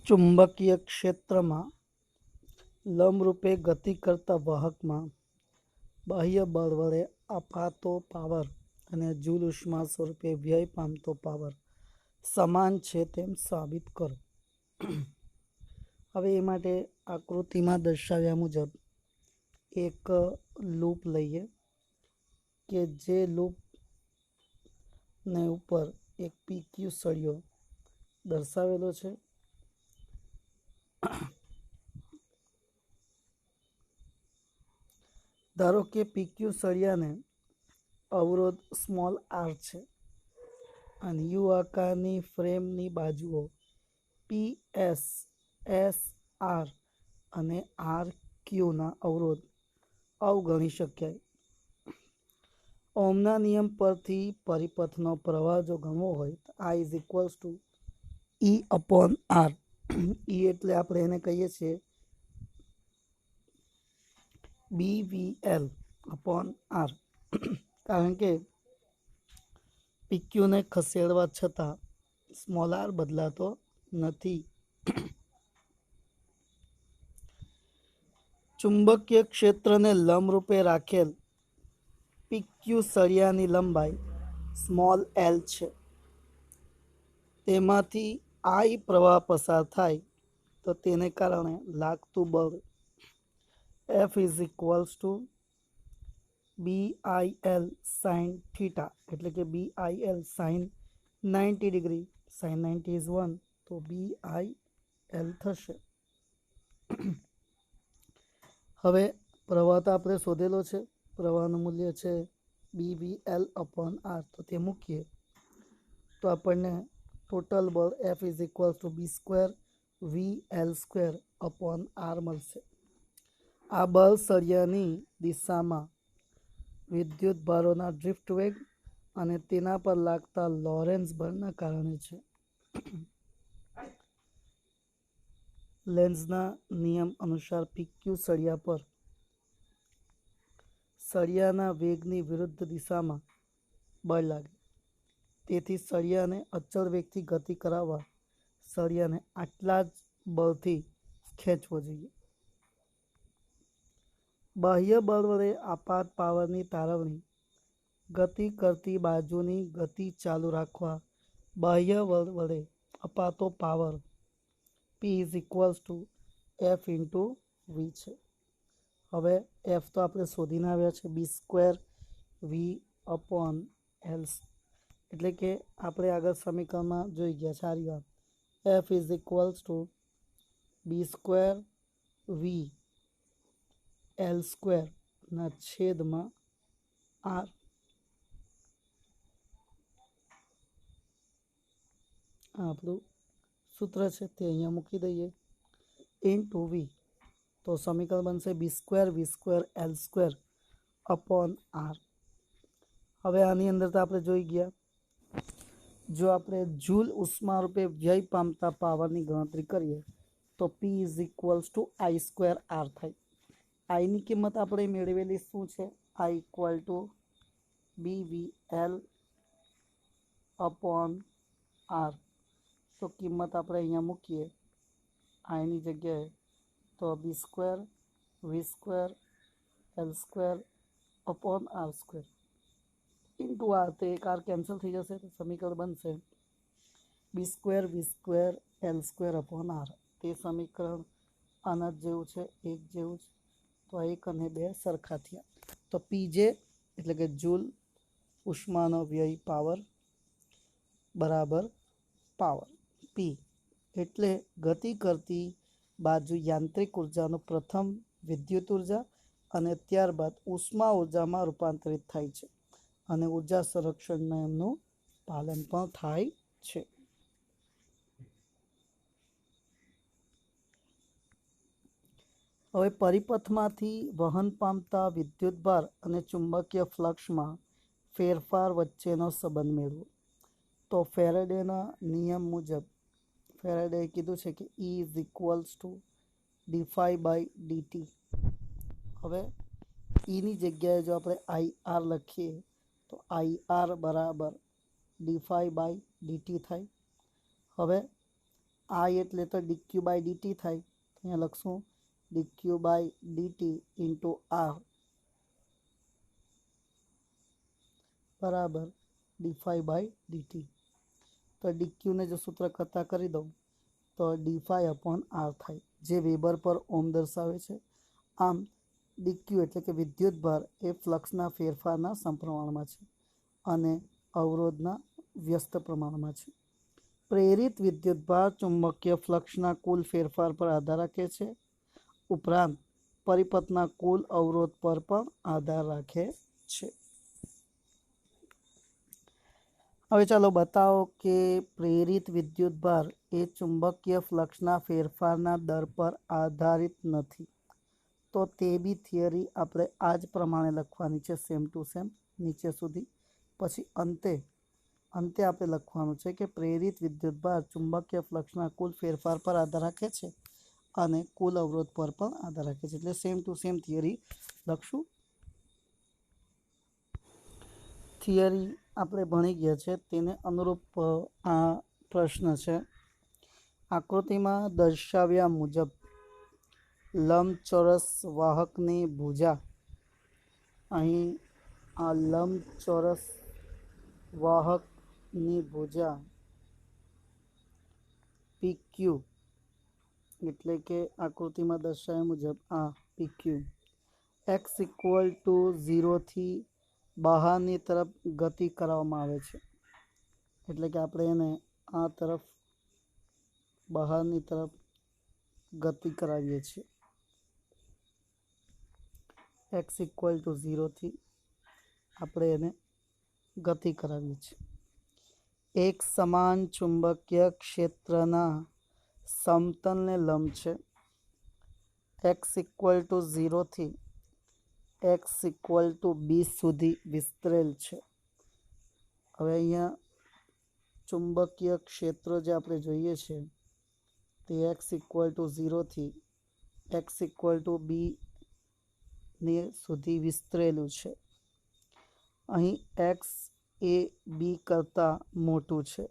ચુંબકીય ક્ષેત્રમાં લંબરૂપે ગતિ કરતા વાહકમાં બાહ્ય બળ વડે અપાતો પાવર અને જૂલ ઉષ્મા સ્વરૂપે વ્યય પામતો પાવર સમાન છે તેમ સાબિત કરો. હવે એ માટે આકૃતિમાં દર્શાવ્યા મુજબ એક લૂપ લઈએ કે જે લૂપને ઉપર એક પીક્યુ સળિયો દર્શાવેલો છે. ધારો કે પીક્યુ સળિયાને અવરોધ સ્મોલ આર છે અને યુ આકારની ફ્રેમની બાજુઓ પી એસ એસ આર અને આર ક્યુના અવરોધ અવગણી શકાય. ઓહમના નિયમ પરથી પરિપથનો પ્રવાહ જો ગણવો હોય તો I is equals to E upon R. E એટલે આપણે એને કહીએ છીએ BVL અપોન આર, કારણ કે પીક્યુને ખસેડવા છતાં સ્મોલ આર બદલાતો નથી. ચુંબકીય ક્ષેત્રને લંબરૂપે રાખેલ પીક્યુ સળિયાની લંબાઈ સ્મોલ એલ છે. તેમાંથી I પ્રવાહ પસાર થાય તો તેને કારણે લાગતું બળ F is equals to BIL sine theta, એટલે કે BIL sine 90 degree. Sine 90 is 1, તો BIL થશે. હવે પ્રવાહ તો આપણે શોધેલો છે, પ્રવાહનું મૂલ્ય છે BVL અપોન આર. તો તે મૂકીએ તો આપણને ટોટલ બળ F is equals to B square VL square upon R મળશે. આ બળ સળિયાની દિશામાં વિદ્યુત ભારોના ડ્રિફ્ટ વેગ અને તેના પર લાગતા લોરેન્ઝ બળના કારણે છે. લેન્ઝના નિયમ અનુસાર પીક્યુ સળિયા પર સળિયાના વેગની વિરુદ્ધ દિશામાં બળ લાગે. તેથી સળિયાને અચળ વેગથી ગતિ કરાવવા સળિયાને આટલા જ બળથી ખેંચવો જોઈએ. બાહ્ય બળ વડે આપાત પાવરની તારવણી ગતિ કરતી બાજુની ગતિ ચાલુ રાખવા બાહ્ય બળ વડે અપાતો power P is equals to F into V છે. હવે F તો આપણે શોધીને આવ્યા છે, B square V upon L, એટલે કે આપણે આગળ સમીકરણમાં જોઈ ગયા છે. આ વાત F is equals to B square V L square ના છેદમાં આર. આપણું સૂત્ર છે તે અહીંયા મૂકી દઈએ ઇન્ટુ વી. તો સમીકરણ બનશે B square V square L square upon R. હવે આની અંદર તો આપણે જોઈ ગયા, જો આપણે જૂલ ઉષ્મા રૂપે વ્યય પામતા પાવરની ગણતરી કરીએ તો P is equals to I square R થાય. આઈની કિંમત આપણે મેળવેલી શું છે? I equal to BVL upon R. તો કિંમત આપણે અહીંયા મૂકીએ આઈની જગ્યાએ, તો B square V square L square upon R square into R. તો એક આર કેન્સલ થઈ જશે તો સમીકરણ બનશે B square V square L square upon R. તે સમીકરણ આના જ જેવું છે, એક જેવું જ. તો 1 અને 2 સરખા થયા. તો પીજે એટલે કે જૂલ ઉષ્માનો વ્યય પાવર બરાબર પાવર પી એટલે ગતિ કરતી બાજુ યાંત્રિક ઉર્જાનો પ્રથમ વિદ્યુત ઉર્જા અને ત્યારબાદ ઉષ્મા ઉર્જામાં રૂપાંતરિત થાય છે અને ઉર્જા સંરક્ષણ નિયમનું પાલન પણ થાય છે. હવે પરિપથમાંથી વહન પામતા વિદ્યુતભાર અને ચુંબકીય ફ્લક્સમાં ફેરફાર વચ્ચેનો સંબંધ મેળવો. તો ફેરાડેના નિયમ મુજબ ફેરાડેએ કીધું છે કે E is equals to D by DT. હવે ઈની જગ્યાએ જો આપણે IR લખીએ તો IR બરાબર ડી બાય ડીટી થાય. હવે આઈ એટલે તો ડીક્યુ બાય ડીટી થાય, અહીંયા લખશું DQ by DT into R બરાબર ડી5 બાય ડીટી। તો ડીક્યુને જો સૂત્ર કરતા કરી દઉં તો d5/r થાય, જે વેબર પર ઓમ દર્શાવે છે। આમ ડીક્યુ એટલે કે વિદ્યુતભાર એ ફ્લક્સના ફેરફારના સમપ્રમાણમાં છે અને અવરોધના વ્યસ્ત પ્રમાણમાં છે। પ્રેરિત વિદ્યુતભાર ચુંબકીય ફ્લક્સના કુલ ફેરફાર પર આધાર રાખે છે, ઉપરાંત પરિપથના કુલ અવરોધ પર પણ આધાર રાખે છે। હવે ચાલો બતાવો કે પ્રેરિત વિદ્યુતભાર એ ચુંબકીય ફ્લક્સના ફેરફારના દર પર આધારિત નથી। તો તે બી થિયરી આપણે આ જ પ્રમાણે લખવાની છે, સેમ ટુ સેમ નીચે સુધી। પછી અંતે આપણે લખવાનું છે કે પ્રેરિત વિદ્યુતભાર ચુંબકીય ફ્લક્સના કુલ ફેરફાર પર આધાર રાખે છે અને કુલ અવરોધ પર પણ આધાર રાખે છે, એટલે સેમ ટુ સેમ થિયરી લખશું। થિયરી આપણે ભણી ગયા છે તેને અનુરૂપ આ પ્રશ્ન છે। આકૃતિમાં દર્શાવ્યા મુજબ લંબચોરસ વાહકની ભુજા, અહીં આ લંબચોરસ વાહકની ભુજા PQ એટલે કે આકૃતિમાં દર્શાવ્યા મુજબ આ PQ x = 0 થી બહારની તરફ ગતિ કરવામાં આવે છે, એટલે કે આપણે એને આ તરફ બહારની તરફ ગતિ કરાવીએ છીએ। x = 0 થી આપણે એને ગતિ કરાવીએ છીએ। એક સમાન ચુંબકીય ક્ષેત્રના સમતલને લંબ છે, x = 0 થી x = b સુધી વિસ્તરેલ છે। હવે અહીંયા ચુંબકીય ક્ષેત્ર જે આપણે જોઈએ છે તે x = 0 થી x = b ને સુધી વિસ્તરેલું છે। અહીં x એ b કરતાં મોટું છે,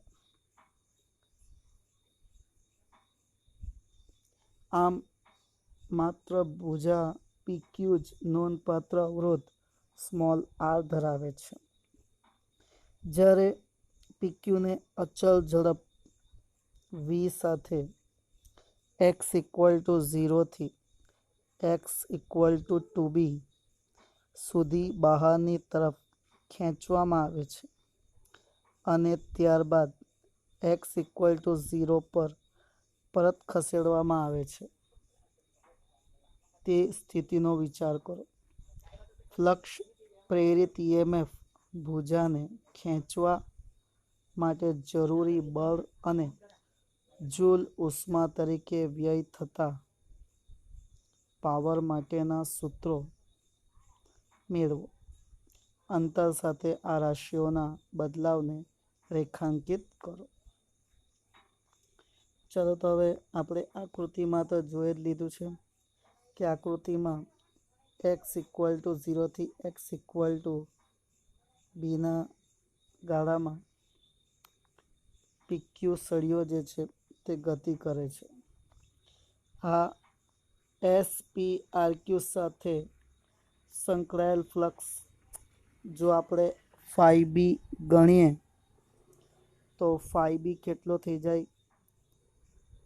આમ માત્ર ભુજા PQ જ નોંધપાત્ર અવરોધ r ધરાવે છે। જ્યારે PQને અચળ ઝડપ v સાથે x = 0 થી x = 2b સુધી બહારની તરફ ખેંચવામાં આવે છે અને ત્યારબાદ x = 0 પર પરત ખસેડવામાં આવે છે, તે સ્થિતિનો વિચાર કરો। ફ્લક્સ પ્રેરિત EMF ભુજાને ખેંચવા માટે જરૂરી બળ અને જૂલ ઉષ્મા તરીકે વ્યય થતા પાવર માટેના સૂત્રો મેળવો। અંતર સાથે આ રાશિઓના બદલાવને રેખાંકિત કરો। ચાલો તો હવે આપણે આકૃતિમાં તો જોઈ જ લીધું છે કે આકૃતિમાં x = 0 થી x = b ના ગાળામાં PQ સળીઓ જે છે તે ગતિ કરે છે। આ SPRQ સાથે સંકળાયેલ ફ્લક્સ જો આપણે φb ગણીએ તો φb કેટલો થઈ જાય,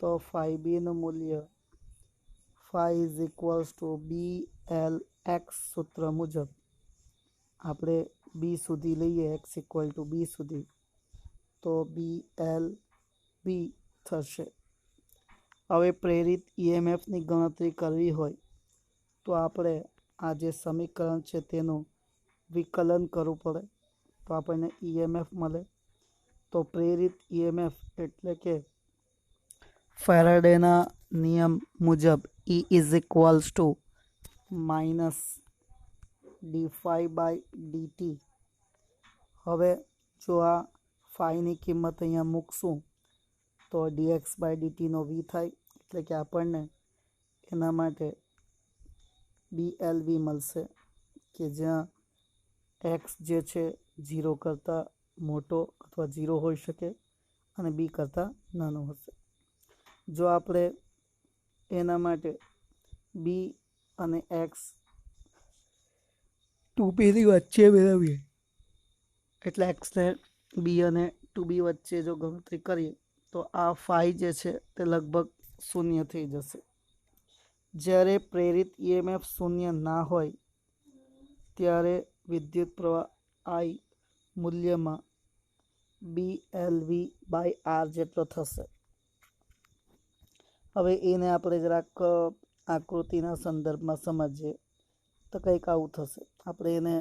તો φb નું મૂલ્ય φ = BLX સૂત્ર મુજબ આપણે b સુધી લઈએ, x = b સુધી, તો BLB થશે। હવે પ્રેરિત EMFની ગણતરી કરવી હોય તો આપણે આ જે સમીકરણ છે તેનું વિકલન કરવું પડે, તો આપણને EMF મળે। તો પ્રેરિત EMF એટલે કે ફેરાડેના નિયમ મુજબ E = -dφ/dt। હવે જો આ ફાઈની કિંમત અહીંયા મૂકશું તો dx/dt નો v થાય, એટલે કે આપણને એના માટે BLV મળશે કે જ્યાં x જે છે 0 કરતાં મોટો અથવા 0 હોઈ શકે અને b કરતાં નાનો હશે। જો આપણે એના માટે બી અને એક્સ 2p ની વચ્ચે મેળવીએ, એટલે એક્સને બી અને 2b વચ્ચે જો ગણતરી કરીએ તો આ ફાઈ જે છે તે લગભગ શૂન્ય થઈ જશે. જ્યારે પ્રેરિત ઈએમએફ શૂન્ય ના હોય ત્યારે વિદ્યુત પ્રવાહ આઈ મૂલ્યમાં BLV/R જેટલો થશે. હવે એને આપણે જરાક આકૃતિના સંદર્ભમાં સમજીએ તો કંઈક આવું થશે. આપણે એને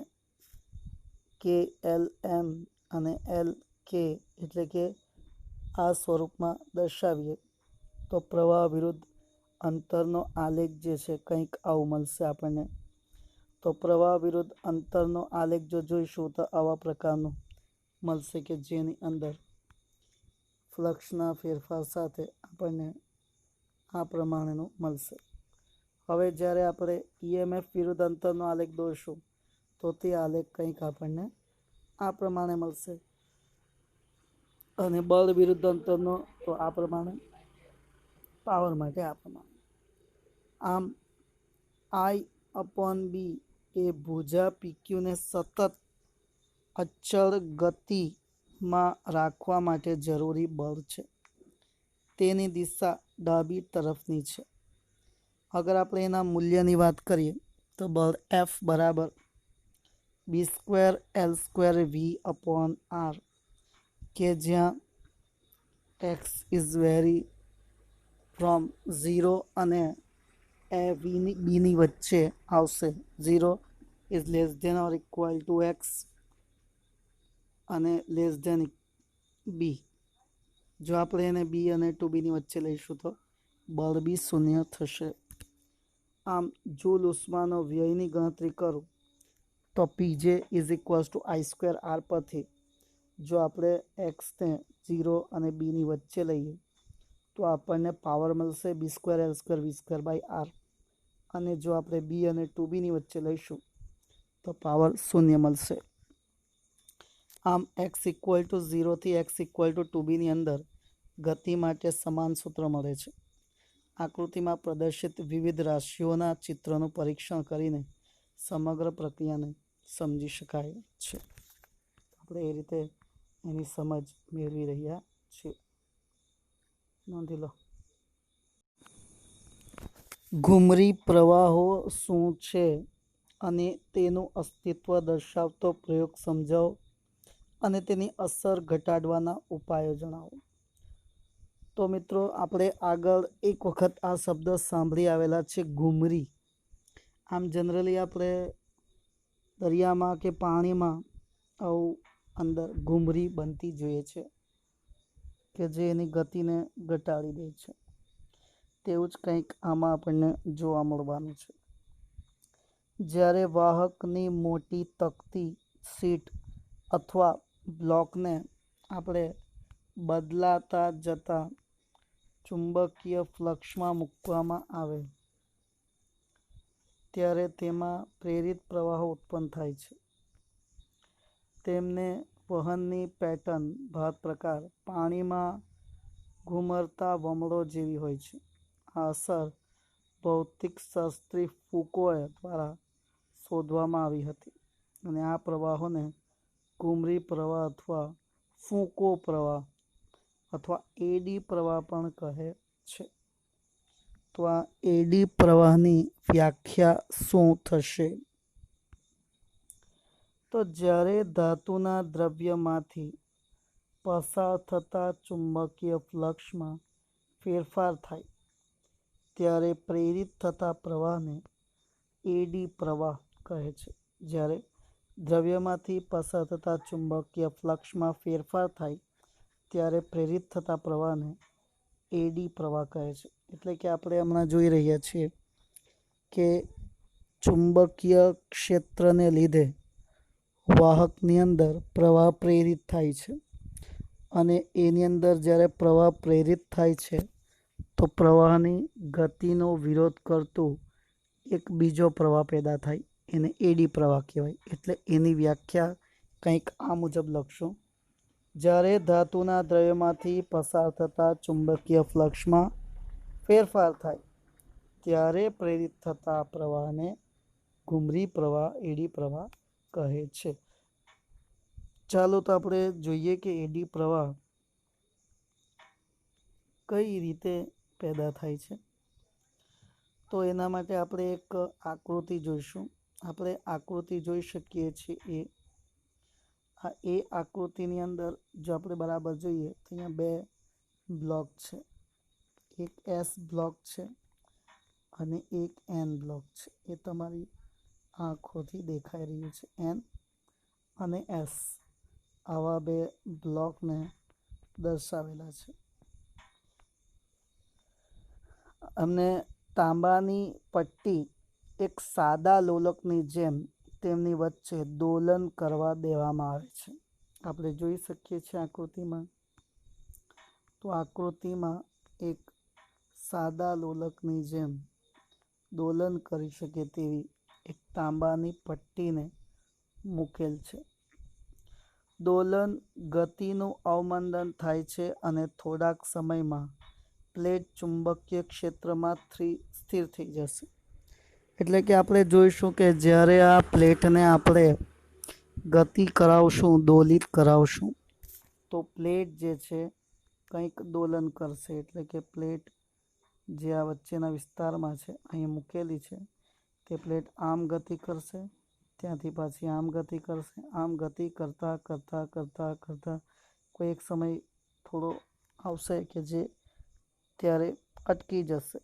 KLM અને LK એટલે કે આ સ્વરૂપમાં દર્શાવીએ તો પ્રવાહ વિરુદ્ધ અંતરનો આલેખ જે છે કંઈક આવું મળશે આપણને. તો પ્રવાહ વિરુદ્ધ અંતરનો આલેખ જો જોઈશું તો આવા પ્રકારનું મળશે કે જેની અંદર ફ્લક્સના ફેરફાર સાથે આપણને આ પ્રમાણેનું મળશે. હવે જ્યારે આપણે ઈએમએફ વિરુદ્ધ અંતરનો આલેખ દોરશું તો તે આલેખ કંઈક આપણને આ પ્રમાણે મળશે, અને બળ વિરુદ્ધ અંતરનો તો આ પ્રમાણે, પાવર માટે આ પ્રમાણે. આમ I/B એ ભુજા PQને સતત અચળ ગતિમાં રાખવા માટે જરૂરી બળ છે. તેની દિશા ડાબી તરફની છે. અગર આપણે એના મૂલ્યની વાત કરીએ તો બળ F બરાબર B²L²V/R, કે જ્યાં x ઇઝ વેરી ફ્રોમ 0 અને બીની વચ્ચે આવશે. 0 is less than or equal to x અને લેસ ધેન બી. જો આપણે એને બી અને 2bની વચ્ચે લઈશું તો બળ બી શૂન્ય થશે. આમ જૂલ ઉષ્માનો વ્યયની ગણતરી કરું તો PJ is equals two I²R પરથી જો આપણે એક્સને 0 અને બીની વચ્ચે લઈએ તો આપણને પાવર મળશે B²L²V²/R, અને જો આપણે બી અને 2bની વચ્ચે લઈશું તો પાવર શૂન્ય મળશે. આમ x ઇક્વલ ટુ 0થી x ઇક્વલ ટુ 2bની અંદર ગતિ માટે સમાન સૂત્ર મળે છે. આકૃતિમાં પ્રદર્શિત વિવિધ રાશિઓના ચિત્રનું પરીક્ષણ કરીને સમગ્ર પ્રક્રિયાને સમજી શકાય છે. આપણે એ રીતે એની સમજ મેળવી રહ્યા છીએ. નોંધી લો. ઘુમરી પ્રવાહો શું છે અને તેનું અસ્તિત્વ દર્શાવતો પ્રયોગ સમજાવો અને તેની અસર ઘટાડવાના ઉપાયો જણાવો. તો મિત્રો, આપણે આગળ એક વખત આ શબ્દ સાંભળી આવેલા છે, ઘુમરી. આમ જનરલી આપણે દરિયામાં કે પાણીમાં આવું અંદર ઘુમરી બનતી જોઈએ છે કે જે એની ગતિને ઘટાડી દે છે. તેવું જ કંઈક આમાં આપણને જોવા મળવાનું છે. જ્યારે વાહકની મોટી તકતી, શીટ અથવા બ્લોકને આપણે બદલાતા જતા ચુંબકીય ફ્લક્સમાં મૂકવામાં આવે ત્યારે તેમાં પ્રેરિત પ્રવાહો ઉત્પન્ન થાય છે. તેમને વહનની પેટર્ન, ભાત પ્રકાર, પાણીમાં ઘુમરતા વમળો જેવી હોય છે. આ અસર ભૌતિકશાસ્ત્રી ફુકોએ દ્વારા શોધવામાં આવી હતી, અને આ પ્રવાહોને ઘુમરી પ્રવાહ અથવા ફુકો પ્રવાહ અથવા એડી પ્રવાહ પણ કહે છે. તો આ એડી પ્રવાહની વ્યાખ્યા શું થશે? તો જ્યારે ધાતુના દ્રવ્યમાંથી પસાર થતા ચુંબકીય ફ્લક્સમાં ફેરફાર થાય ત્યારે પ્રેરિત થતા પ્રવાહને એડી પ્રવાહ કહે છે. જ્યારે દ્રવ્યમાંથી પસાર થતા ચુંબકીય ફ્લક્સમાં ફેરફાર થાય ત્યારે પ્રેરિત થતા પ્રવાહને એડી પ્રવાહ કહે છે. એટલે કે આપણે હમણાં જોઈ રહ્યા છીએ કે ચુંબકીય ક્ષેત્રને લીધે વાહકની અંદર પ્રવાહ પ્રેરિત થાય છે, અને એની અંદર જ્યારે પ્રવાહ પ્રેરિત થાય છે તો પ્રવાહની ગતિનો વિરોધ કરતું એક બીજો પ્રવાહ પેદા થાય, એને એડી પ્રવાહ કહેવાય. એટલે એની વ્યાખ્યા કંઈક આ મુજબ લખશું. જ્યારે ધાતુના દ્રવ્યમાંથી પસાર થતા ચુંબકીય ફ્લક્સમાં ફેરફાર થાય ત્યારે પ્રેરિત થતા પ્રવાહને ઘુમરી પ્રવાહ, એડી પ્રવાહ કહે છે. ચાલો તો આપણે જોઈએ કે એડી પ્રવાહ કઈ રીતે પેદા થાય છે. તો એના માટે આપણે એક આકૃતિ જોઈશું. આપણે આકૃતિ જોઈ શકીએ છીએ એ આકૃતિની અંદર જો આપણે બરાબર જોઈએ તો અહીંયા બે બ્લોક છે. એક એસ બ્લોક છે અને એક એન બ્લોક છે. એ તમારી આંખોથી દેખાઈ રહ્યું છે. એન અને એસ આવા બે બ્લોકને દર્શાવેલા છે. અમને તાંબાની પટ્ટી એક સાદા લોલકની જેમ તેમની વચ્ચે દોલન કરવા દેવામાં આવે છે. આપણે જોઈ શકીએ છીએ આકૃતિમાં. તો આકૃતિમાં એક સાદા લોલકની જેમ દોલન કરી શકે તેવી એક તાંબાની પટ્ટીને મૂકેલ છે. દોલન ગતિનું અવમંદન થાય છે અને થોડાક સમયમાં પ્લેટ ચુંબકીય ક્ષેત્રમાં સ્થિર થઈ જશે. એટલે કે આપણે જોઈશું કે જ્યારે આ પ્લેટને આપણે ગતિ કરાવશું, દોલિત કરાવશું, તો પ્લેટ જે છે કંઈક દોલન કરશે. એટલે કે પ્લેટ જે આ વચ્ચેના વિસ્તારમાં છે, અહીં મૂકેલી છે, તે પ્લેટ આમ ગતિ કરશે, ત્યાંથી પાછી આમ ગતિ કરશે. આમ ગતિ કરતાં કરતાં કરતાં કરતાં કોઈ એક સમય થોડો આવશે કે જે ત્યારે અટકી જશે.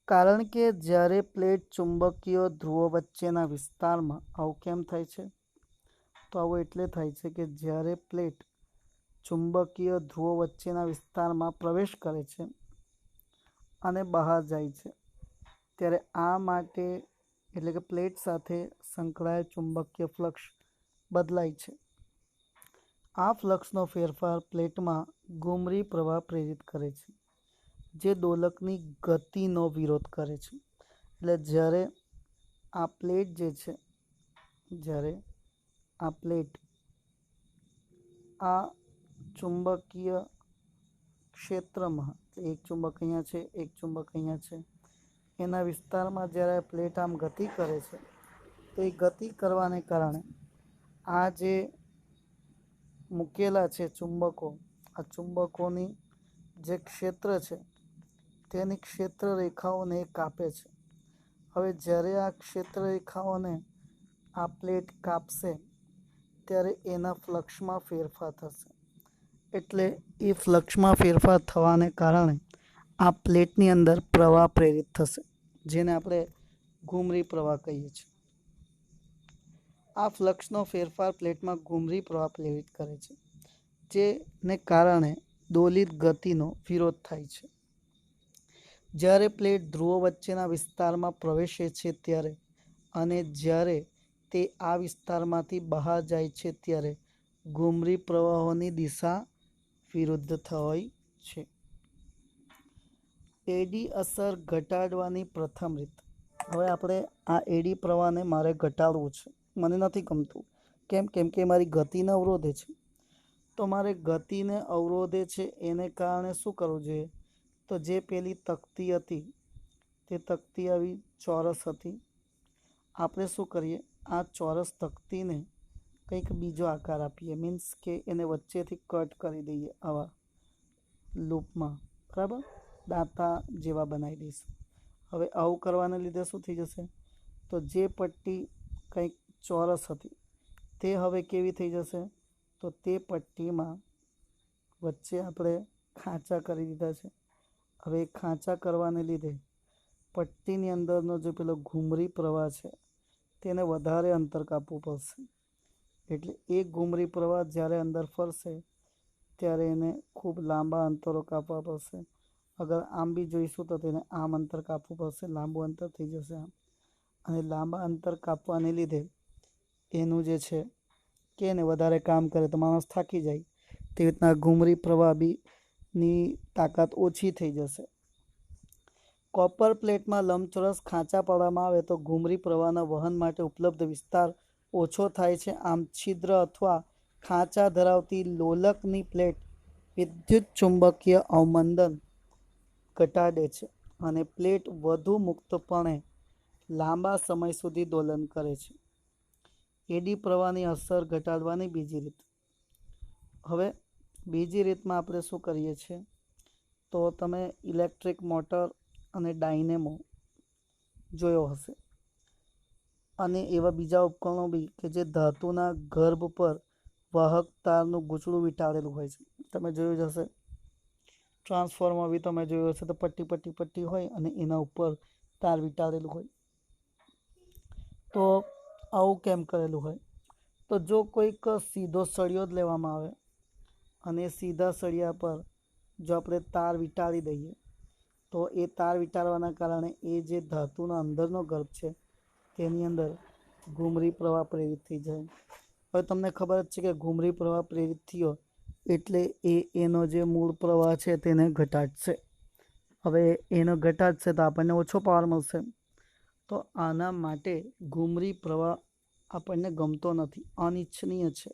કારણ કે જ્યારે પ્લેટ ચુંબકીય ધ્રુવો વચ્ચેના વિસ્તારમાં આવું કેમ થાય છે? તો આવું એટલે થાય છે કે જ્યારે પ્લેટ ચુંબકીય ધ્રુવો વચ્ચેના વિસ્તારમાં પ્રવેશ કરે છે અને બહાર જાય છે, ત્યારે આ માટે એટલે કે પ્લેટ સાથે સંકળાયેલ ચુંબકીય ફ્લક્સ બદલાય છે. આ ફ્લક્સનો ફેરફાર પ્લેટમાં ઘુમરી પ્રવાહ પ્રેરિત કરે છે, જે દોલકની ગતિનો વિરોધ કરે છે. એટલે જ્યારે આ પ્લેટ જે છે, જ્યારે આ પ્લેટ આ ચુંબકીય ક્ષેત્રમાં, એક ચુંબક અહીંયા છે, એક ચુંબક અહીંયા છે, એના વિસ્તારમાં જ્યારે પ્લેટ આમ ગતિ કરે છે, તો એ ગતિ કરવાને કારણે આ જે મૂકેલા છે ચુંબકો, આ ચુંબકોની જે ક્ષેત્ર છે તેની ક્ષેત્ર રેખાઓને કાપે છે. હવે જ્યારે આ ક્ષેત્ર રેખાઓને આ પ્લેટ કાપશે ત્યારે એના ફ્લક્સમાં ફેરફાર થશે. એટલે એ ફ્લક્સમાં ફેરફાર થવાને કારણે આ પ્લેટની અંદર પ્રવાહ પ્રેરિત થશે, જેને આપણે ઘુમરી પ્રવાહ કહીએ છીએ. આ ફ્લક્સનો ફેરફાર પ્લેટમાં ઘુમરી પ્રવાહ પ્રેરિત કરે છે, જેને કારણે દોલિત ગતિનો વિરોધ થાય છે. જ્યારે પ્લેટ ધ્રુવો વચ્ચેના વિસ્તારમાં પ્રવેશે છે ત્યારે અને જ્યારે તે આ વિસ્તારમાંથી બહાર જાય છે ત્યારે ઘુમરી પ્રવાહોની દિશા વિરુદ્ધ હોય છે. એડી અસર ઘટાડવાની પ્રથમ રીત. હવે આપણે આ એડી પ્રવાહને મારે ઘટાડવું છે. મને નથી ગમતું. કેમ કે મારી ગતિને અવરોધે છે. તો મારે ગતિને અવરોધે છે એને કારણે શું કરવું જોઈએ? તો જે પેલી તકતી હતી તે તકતી આવી ચોરસ હતી. આપણે શું કરીએ, આ ચોરસ તકતીને કંઈક બીજો આકાર આપીએ. મીન્સ કે એને વચ્ચેથી કટ કરી દઈએ આવા લૂપમાં, બરાબર? દાંતા જેવા બનાવી દઈશું. હવે આવું કરવાને લીધે શું થઈ જશે? તો જે પટ્ટી કંઈક ચોરસ હતી તે હવે કેવી થઈ જશે? તો તે પટ્ટીમાં વચ્ચે આપણે ખાંચા કરી દીધા છે. હવે ખાંચા કરવાને લીધે પટ્ટીની અંદરનો જે પેલો ઘુમરી પ્રવાહ છે તેને વધારે અંતર કાપવું પડશે. એટલે એક ઘુમરી પ્રવાહ જ્યારે અંદર ફરશે ત્યારે એને ખૂબ લાંબા અંતરો કાપવા પડશે. અગર આમ બી જોઈશું તો તેને આમ અંતર કાપવું પડશે, લાંબુ અંતર થઈ જશે આમ. અને લાંબા અંતર કાપવાને લીધે એનું જે છે કે એને વધારે કામ કરે તો માણસ થાકી જાય. તેવી રીતના ઘુમરી પ્રવાહ ની તાકાત ઓછી થઈ જશે. કોપર પ્લેટમાં લંબચોરસ ખાંચા પાડવામાં આવે તો ઘુમરી પ્રવાહના વહન માટે ઉપલબ્ધ વિસ્તાર ઓછો થાય છે. આમ છિદ્ર અથવા ખાંચા ધરાવતી લોલકની પ્લેટ વિદ્યુત ચુંબકીય અવમંદન ઘટાડે છે અને પ્લેટ વધુ મુક્તપણે લાંબા સમય સુધી દોલન કરે છે. એડી પ્રવાહની અસર ઘટાડવાની બીજી રીત. હવે બીજી રીતમાં આપણે શું કરીએ છીએ, તો તમે ઇલેક્ટ્રિક મોટર અને ડાયનેમો જોયો હશે, અને એવા બીજા ઉપકરણો બી કે જે ધાતુના ગર્ભ પર વાહક તારનું ગૂંચળું વીંટાળેલું હોય છે. તમે જોયું જ હશે. ટ્રાન્સફોર્મર બી તમે જોયું હશે તો પટ્ટી પટ્ટી પટ્ટી હોય અને એના ઉપર તાર વીંટાળેલું હોય. તો આવું કેમ કરેલું હોય? તો જો કોઈક સીધો સળિયો જ લેવામાં આવે અને સીધા સળિયા પર જો આપણે તાર વીંટાળી દઈએ, તો એ તાર વીંટાળવાના કારણે એ જે ધાતુનો અંદરનો ગર્ભ છે તેની અંદર ઘૂમરી પ્રવાહ પ્રેરિત થઈ જાય. હવે તમને ખબર જ છે કે ઘૂમરી પ્રવાહ પ્રેરિત થયો એટલે એનો જે મૂળ પ્રવાહ છે તેને ઘટાડશે. હવે એનો ઘટાડશે તો આપણને ઓછો પાવર મળશે. તો આના માટે ઘૂમરી પ્રવાહ આપણને ગમતો નથી, અનિચ્છનીય છે.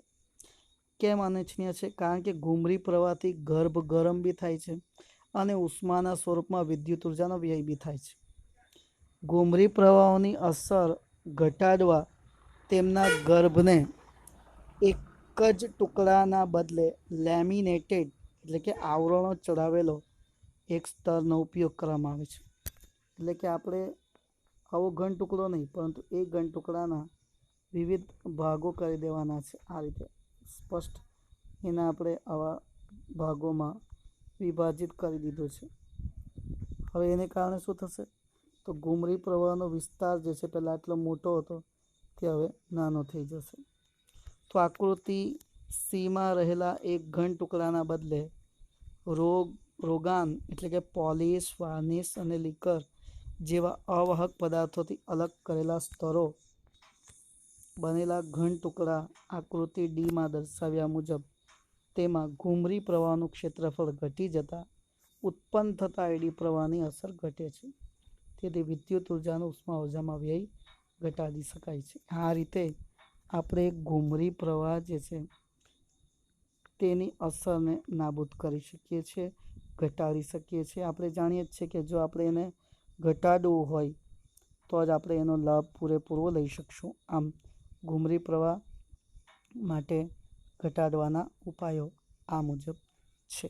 કેમ અનિચ્છનીય છે? કારણ કે ઘૂમરી પ્રવાહથી ગર્ભ ગરમ બી થાય છે અને ઉષ્માના સ્વરૂપમાં વિદ્યુત ઉર્જાનો વ્યય બી થાય છે. ઘૂમરી પ્રવાહોની અસર ઘટાડવા તેમના ગર્ભને એક જ ટુકડાના બદલે લેમિનેટેડ એટલે કે આવરણો ચડાવેલો એક સ્તરનો ઉપયોગ કરવામાં આવે છે. એટલે કે આપણે આવો ઘન ટુકડો નહીં, પરંતુ એક ઘન ટુકડાના વિવિધ ભાગો કરી દેવાના છે. આ રીતે સ્પષ્ટ એને આપણે આવા ભાગોમાં વિભાજિત કરી દીધું છે. હવે એને કારણે શું થશે? તો ઘૂમરી પ્રવાહનો વિસ્તાર જે છે પહેલાં આટલો મોટો હતો તે હવે નાનો થઈ જશે. તો આકૃતિ સીમાં રહેલા એક ઘન ટુકડાના બદલે રોગાન એટલે કે પોલિશ, વાર્નિશ અને લીકર જેવા અવાહક પદાર્થોથી અલગ કરેલા સ્તરો બનેલા ઘન ટુકડા આકૃતિ ડીમાં દર્શાવ્યા મુજબ તેમાં ઘૂમરી પ્રવાહનું ક્ષેત્રફળ ઘટી જતાં ઉત્પન્ન થતા એડી પ્રવાહની અસર ઘટે છે. તેથી વિદ્યુત ઉર્જાનો ઉષ્મા ઉર્જામાં વ્યય ઘટાડી શકાય છે. આ રીતે આપણે ઘૂમરી પ્રવાહ જે છે તેની અસરને નાબૂદ કરી શકીએ છીએ, ઘટાડી શકીએ છીએ. આપણે જાણીએ જ છીએ કે જો આપણે એને ઘટાડવું હોય તો જ આપણે એનો લાભ પૂરેપૂરો લઈ શકશું. આમ ઘૂમરી પ્રવાહ માટે ઘટાડવાના ઉપાયો આ મુજબ છે.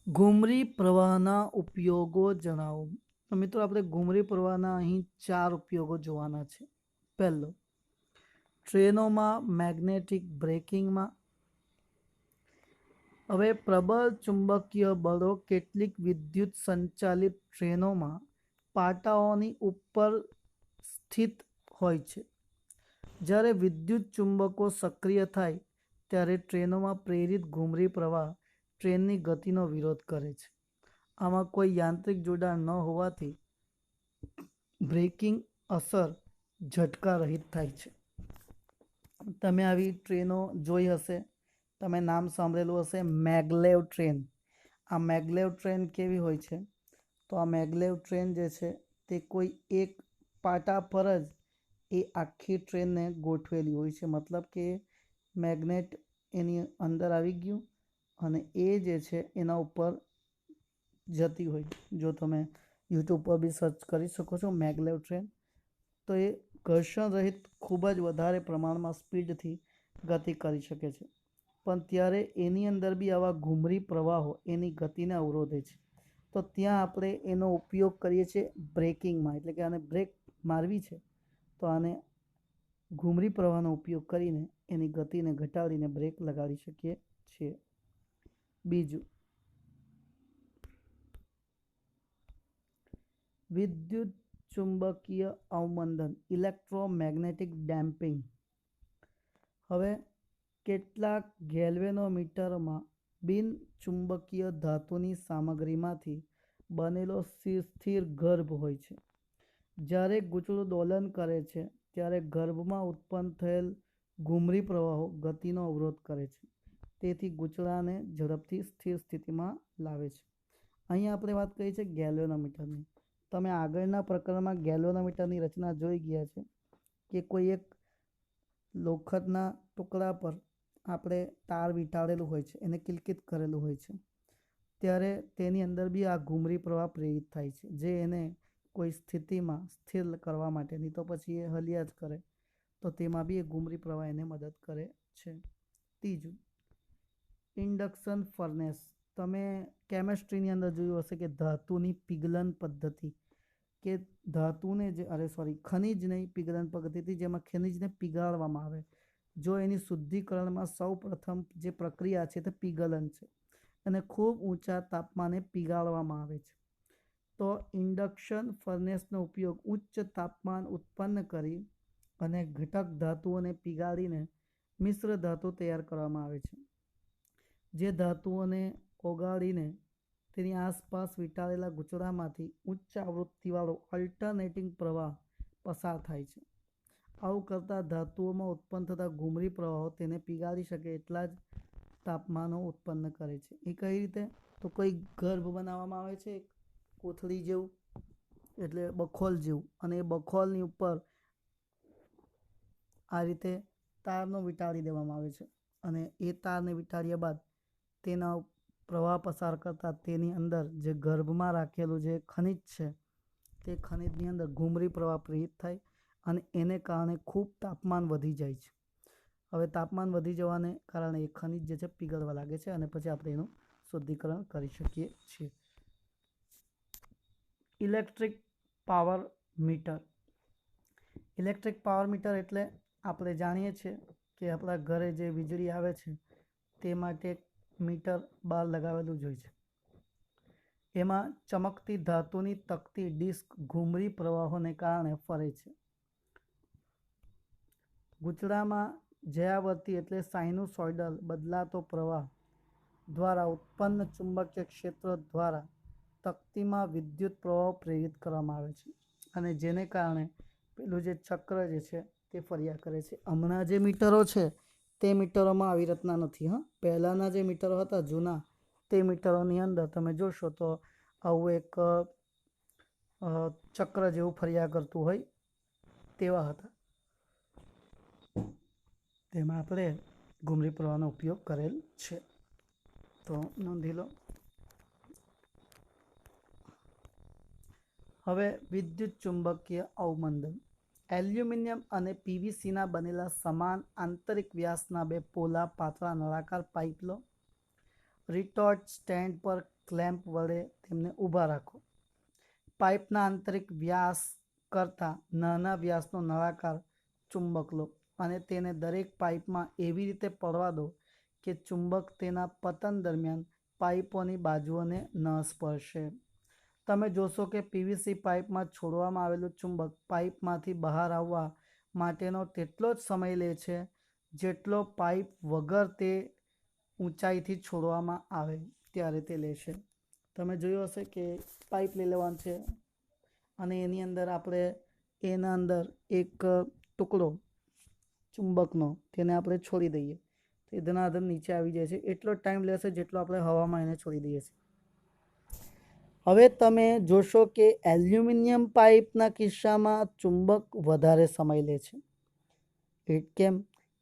ઘૂમરી પ્રવાહના ઉપયોગો જણાવો. તો મિત્રો આપણે ઘૂમરી પ્રવાહના અહીં 4 ઉપયોગો જોવાના છે. પહેલો, ટ્રેનોમાં મેગ્નેટિક બ્રેકિંગમાં. હવે પ્રબળ ચુંબકીય બળો કેટલીક વિદ્યુત સંચાલિત ટ્રેનોમાં પાટાઓની ઉપર સ્થિત હોય છે. જ્યારે વિદ્યુત ચુંબકો સક્રિય થાય ત્યારે ટ્રેનોમાં પ્રેરિત ઘૂમરી પ્રવાહ ટ્રેનની ગતિનો વિરોધ કરે છે. આમાં કોઈ યાંત્રિક જોડાણ ન હોવાથી બ્રેકિંગ અસર ઝટકા રહિત થાય છે. તમે આવી ટ્રેનો જોઈ હશે, તમે નામ સાંભળેલું હશે, મેગ્લેવ ટ્રેન. આ મેગ્લેવ ટ્રેન કેવી હોય છે? તો આ મેગ્લેવ ટ્રેન જે છે તે કોઈ એક પાટા પર જ એ આખી ટ્રેનને ગોઠવેલી હોય છે. મતલબ કે મેગ્નેટ એની અંદર આવી ગયું અને એ જે છે એના ઉપર જતી હોય. જો તમે યુટ્યુબ પર બી સર્ચ કરી શકો છો મેગ્લેવ ટ્રેન, તો એ ઘર્ષણ રહિત ખૂબ જ વધારે પ્રમાણમાં સ્પીડથી ગતિ કરી શકે છે. પણ ત્યારે એની અંદર બી આવા ઘૂમરી પ્રવાહો એની ગતિને અવરોધે છે. તો ત્યાં આપણે એનો ઉપયોગ કરીએ છીએ બ્રેકિંગમાં. એટલે કે આને બ્રેક મારવી છે તો આને ઘૂમરી પ્રવાહનો ઉપયોગ કરીને એની ગતિને ઘટાડીને બ્રેક લગાડી શકીએ છીએ. બીજું, વિદ્યુત ચુંબકીય અવમંદન ઇલેક્ટ્રોમેગ્નેટિક ડેમ્પિંગ. હવે કેટલાક ગેલ્વેનોમીટરમાં બિન ચુંબકીય ધાતુની સામગ્રીમાંથી બનેલો સ્થિર ગર્ભ હોય છે. જ્યારે ગૂંચળું દોલન કરે છે ત્યારે ગર્ભમાં ઉત્પન્ન થયેલ ઘૂમરી પ્રવાહો ગતિનો અવરોધ કરે છે. તેથી ગૂંચળાને ઝડપથી સ્થિર સ્થિતિમાં લાવે છે. અહીં આપણે વાત કરી છે ગેલ્વેનોમીટરની. તમે આગળના પ્રકરણમાં ગેલ્વેનોમીટરની રચના જોઈ ગયા છે કે કોઈ એક લોખંડના ટુકડા પર આપણે તાર વીંટાળેલું હોય છે, એને કિલકિત કરેલું હોય છે, ત્યારે તેની અંદર બી આ ઘૂમરી પ્રવાહ પ્રેરિત થાય છે, જે એને કોઈ સ્થિતિમાં સ્થિર કરવા માટે, નહીં તો પછી એ હલ્યા જ કરે, તો તેમાં બી એ ઘૂમરી પ્રવાહ એને મદદ કરે છે. ત્રીજું, ઇન્ડક્શન ફર્નેસ. તમે કેમેસ્ટ્રીની અંદર જોયું હશે કે ધાતુની પીગલન પદ્ધતિ, કે ધાતુને ખનિજ નહીં, પીગલન પદ્ધતિ, જેમાં ખનિજને પીગાળવામાં આવે. જો એની શુદ્ધિકરણમાં સૌ પ્રથમ જે પ્રક્રિયા છે તે પીગલન છે, અને ખૂબ ઊંચા તાપમાને પીગાળવામાં આવે છે. તો ઇન્ડક્શન ફર્નેસનો ઉપયોગ ઉચ્ચ તાપમાન ઉત્પન્ન કરી અને ઘટક ધાતુઓને પીગાળીને મિશ્ર ધાતુ તૈયાર કરવામાં આવે છે. જે ધાતુઓને ઓગાળીને તેની આસપાસ વીંટાળેલા ગૂંચળામાંથી ઉચ્ચ આવૃત્તિવાળો અલ્ટરનેટિંગ પ્રવાહ પસાર થાય છે. આવું કરતાં ધાતુઓમાં ઉત્પન્ન થતા ઘૂમરી પ્રવાહો તેને પીગાળી શકે એટલા જ તાપમાનો ઉત્પન્ન કરે છે. એ કઈ રીતે? તો કોઈ ગર્ભ બનાવવામાં આવે છે, કોથળી જેવું, એટલે બખોલ જેવું, અને એ બખોલની ઉપર આ રીતે તારનો વીંટાળી દેવામાં આવે છે, અને એ તારને વીંટાળ્યા બાદ તેના પ્રવાહ પસાર કરતાં તેની અંદર જે ગર્ભમાં રાખેલું જે ખનિજ છે તે ખનિજની અંદર ઘૂમરી પ્રવાહ પ્રેરિત થાય, અને એને કારણે ખૂબ તાપમાન વધી જાય છે. હવે તાપમાન વધી જવાને કારણે એ ખનિજ જે છે પીગળવા લાગે છે, અને પછી આપણે એનું શુદ્ધિકરણ કરી શકીએ છીએ. Electric power meter. Electric power meter એટલે આપણે જાણીએ છીએ કે આપણા ઘરે જે વીજળી આવે છે તે માટે મીટર બહાર લગાવેલું જ હોય છે. એમાં ચમકતી ધાતુની તકતી ડિસ્ક ઘૂમરી પ્રવાહોને કારણે ફરે છે. ગૂંચળામાં જ્યાવર્તી એટલે સાઇનુસોઇડલ બદલાતો પ્રવાહ દ્વારા ઉત્પન્ન ચુંબકીય ક્ષેત્ર દ્વારા તકતીમાં વિદ્યુત પ્રવાહ પ્રેરિત કરવામાં આવે છે, અને જેને કારણે પેલું જે ચક્ર જે છે તે ફર્યા કરે છે. હમણાં જે મીટરો છે તે મીટરોમાં આવી રીતના નથી. પહેલાંના જે મીટરો હતા જૂના, તે મીટરોની અંદર તમે જોશો તો આવું એક ચક્ર જેવું ફર્યા કરતું હોય તેવા હતા. તેમાં આપણે ઘૂમરી પ્રવાહનો ઉપયોગ કરેલ છે, તો નોંધી લો. હવે વિદ્યુત ચુંબકીય અવમંદન. એલ્યુમિનિયમ અને પીવીસીના બનેલા સમાન આંતરિક વ્યાસના બે પોલા પાતળા નળાકાર પાઇપ લો. રિટોર્ટ સ્ટેન્ડ પર ક્લેમ્પ વડે તેમને ઊભા રાખો. પાઇપના આંતરિક વ્યાસ કરતાં નાના વ્યાસનો નળાકાર ચુંબક લો, અને તેને દરેક પાઇપમાં એવી રીતે પડવા દો કે ચુંબક તેના પતન દરમિયાન પાઇપોની બાજુઓને ન સ્પર્શે. તમે જોશો કે પીવીસી પાઇપમાં છોડવામાં આવેલું ચુંબક પાઇપમાંથી બહાર આવવા માટેનો તેટલો જ સમય લે છે જેટલો પાઇપ વગર તે ઊંચાઈથી છોડવામાં આવે ત્યારે તે લેશે. તમે જોયું હશે કે પાઇપ લઈ લેવાનું છે, અને એની અંદર આપણે એના અંદર એક ટુકડો ચુંબકનો તેને આપણે છોડી દઈએ તો એ ધનાધન નીચે આવી જાય છે. એટલો ટાઈમ લેશે જેટલો આપણે હવામાં એને છોડી દઈએ છીએ. હવે તમે જોશો કે એલ્યુમિનિયમ પાઇપના કિસ્સામાં ચુંબક વધારે સમય લે છે. કેમ?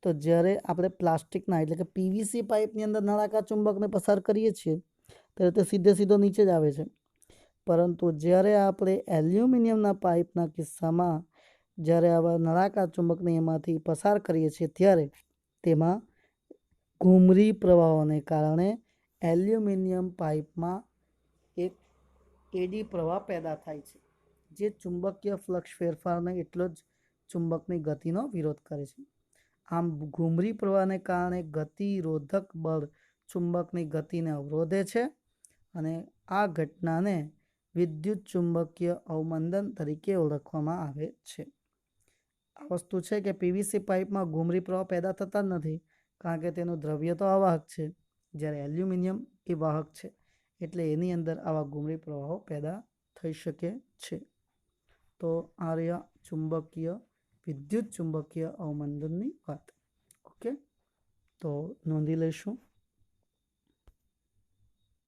તો જ્યારે આપણે પ્લાસ્ટિકના એટલે કે પીવીસી પાઇપની અંદર નળાકાર ચુંબકને પસાર કરીએ છીએ ત્યારે તે સીધો નીચે જ આવે છે, પરંતુ જ્યારે આપણે એલ્યુમિનિયમના પાઇપના કિસ્સામાં જ્યારે આવા નળાકાર ચુંબકને એમાંથી પસાર કરીએ છીએ ત્યારે તેમાં ઘૂમરી પ્રવાહોને કારણે એલ્યુમિનિયમ પાઇપમાં એક એડી પ્રવાહ પેદા થાય છે, જે ચુંબકીય ફ્લક્સ ફેરફારને એટલો જ ચુંબકની ગતિનો વિરોધ કરે છે. આમ ઘૂમરી પ્રવાહને કારણે ગતિરોધક બળ ચુંબકની ગતિને અવરોધે છે, અને આ ઘટનાને વિદ્યુત ચુંબકીય અવમંદન તરીકે ઓળખવામાં આવે છે. આ વસ્તુ છે કે પીવીસી પાઇપમાં ઘૂમરી પ્રવાહ પેદા થતા જ નથી, કારણ કે તેનું દ્રવ્ય તો અવાહક છે, જ્યારે એલ્યુમિનિયમ એ વાહક છે, એટલે એની અંદર આવા ઘૂમરી પ્રવાહો પેદા થઈ શકે છે. તો આ રહ્યા ચુંબકીય વિદ્યુત ચુંબકીય અવમંદનની વાત. ઓકે, તો નોંધી લઈશું.